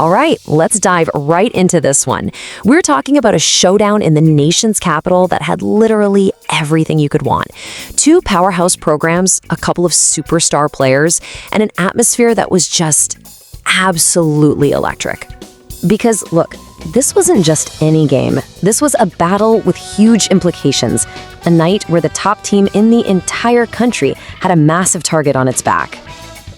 All right, let's dive right into this one. We're talking about a showdown in the nation's capital that had literally everything you could want. Two powerhouse programs, a couple of superstar players, and an atmosphere that was just absolutely electric. Because, look, this wasn't just any game. This was a battle with huge implications. A night where the top team in the entire country had a massive target on its back.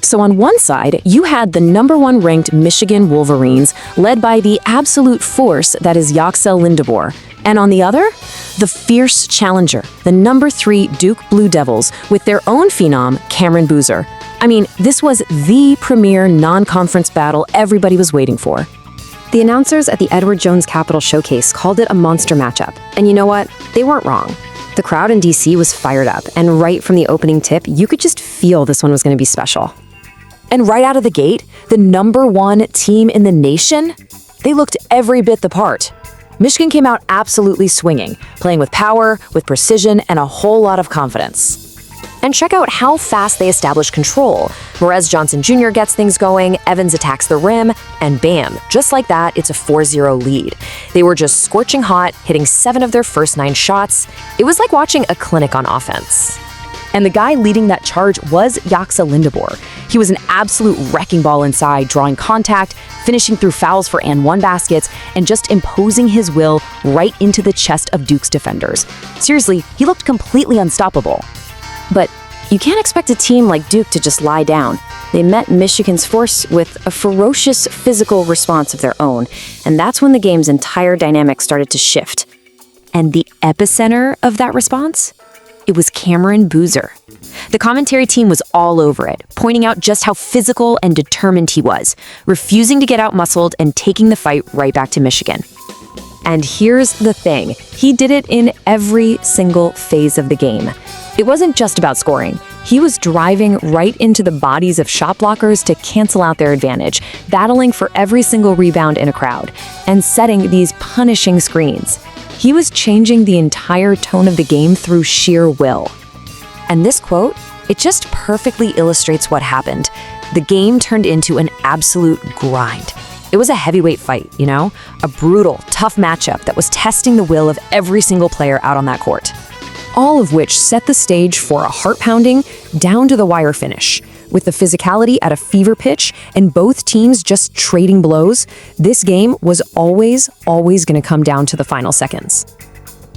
So on one side, you had the #1 ranked Michigan Wolverines, led by the absolute force that is Yaxel Lendeborg. And on the other, the fierce challenger, the #3 Duke Blue Devils, with their own phenom, Cameron Boozer. I mean, this was the premier non-conference battle everybody was waiting for. The announcers at the Edward Jones Capitol Showcase called it a monster matchup. And you know what? They weren't wrong. The crowd in DC was fired up, and right from the opening tip, you could just feel this one was going to be special. And right out of the gate, the #1 team in the nation, they looked every bit the part. Michigan came out absolutely swinging, playing with power, with precision, and a whole lot of confidence. And check out how fast they established control. Morez Johnson Jr. gets things going, Evans attacks the rim, and bam, just like that, it's a 4-0 lead. They were just scorching hot, hitting 7 of their first 9 shots. It was like watching a clinic on offense. And the guy leading that charge was Yaxel Lendeborg. He was an absolute wrecking ball inside, drawing contact, finishing through fouls for and-one baskets, and just imposing his will right into the chest of Duke's defenders. Seriously, he looked completely unstoppable. But you can't expect a team like Duke to just lie down. They met Michigan's force with a ferocious physical response of their own, and that's when the game's entire dynamic started to shift. And the epicenter of that response? It was Cameron Boozer. The commentary team was all over it, pointing out just how physical and determined he was, refusing to get out-muscled and taking the fight right back to Michigan. And here's the thing, he did it in every single phase of the game. It wasn't just about scoring. He was driving right into the bodies of shot blockers to cancel out their advantage, battling for every single rebound in a crowd, and setting these punishing screens. He was changing the entire tone of the game through sheer will. And this quote, it just perfectly illustrates what happened. The game turned into an absolute grind. It was a heavyweight fight, you know? A brutal, tough matchup that was testing the will of every single player out on that court. All of which set the stage for a heart-pounding, down-to-the-wire finish. With the physicality at a fever pitch and both teams just trading blows, this game was always going to come down to the final seconds.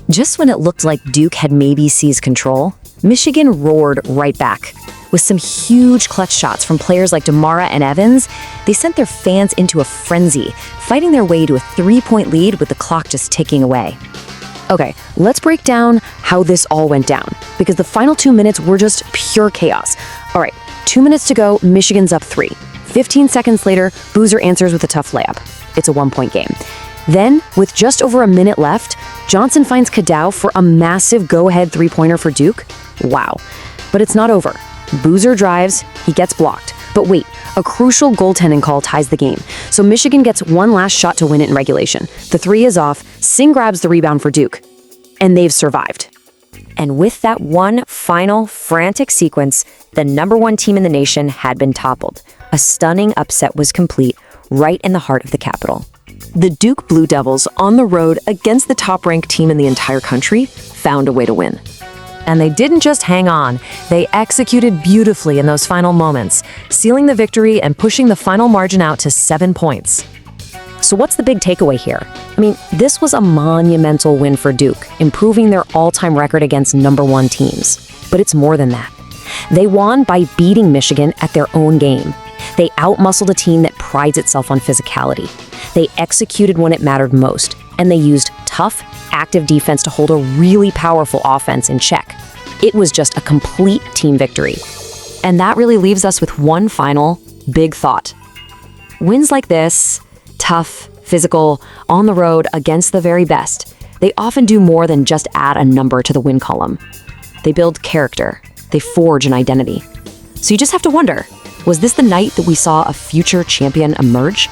Just when it looked like Duke had maybe seized control, Michigan roared right back. With some huge clutch shots from players like Demara and Evans, they sent their fans into a frenzy, fighting their way to a 3-point lead with the clock just ticking away. Okay, let's break down how this all went down, because the final 2 minutes were just pure chaos. All right, 2 minutes to go, Michigan's up 3. 15 seconds later, Boozer answers with a tough layup. It's a 1-point game. Then, with just over a minute left, Johnson finds Aday for a massive go-ahead 3-pointer for Duke. Wow. But it's not over. Boozer drives, he gets blocked. But wait, a crucial goaltending call ties the game. So Michigan gets one last shot to win it in regulation. The 3 is off, Singh grabs the rebound for Duke. And they've survived. And with that one final frantic sequence, the #1 team in the nation had been toppled. A stunning upset was complete right in the heart of the capital. The Duke Blue Devils, on the road against the top-ranked team in the entire country, found a way to win. And they didn't just hang on, they executed beautifully in those final moments, sealing the victory and pushing the final margin out to 7 points. So what's the big takeaway here? I mean, this was a monumental win for Duke, improving their all-time record against #1 teams. But it's more than that. They won by beating Michigan at their own game. They outmuscled a team that prides itself on physicality. They executed when it mattered most, and they used tough, active defense to hold a really powerful offense in check. It was just a complete team victory. And that really leaves us with one final big thought. Wins like this, tough, physical, on the road against the very best, they often do more than just add a number to the win column. They build character. They forge an identity. So you just have to wonder, was this the night that we saw a future champion emerge?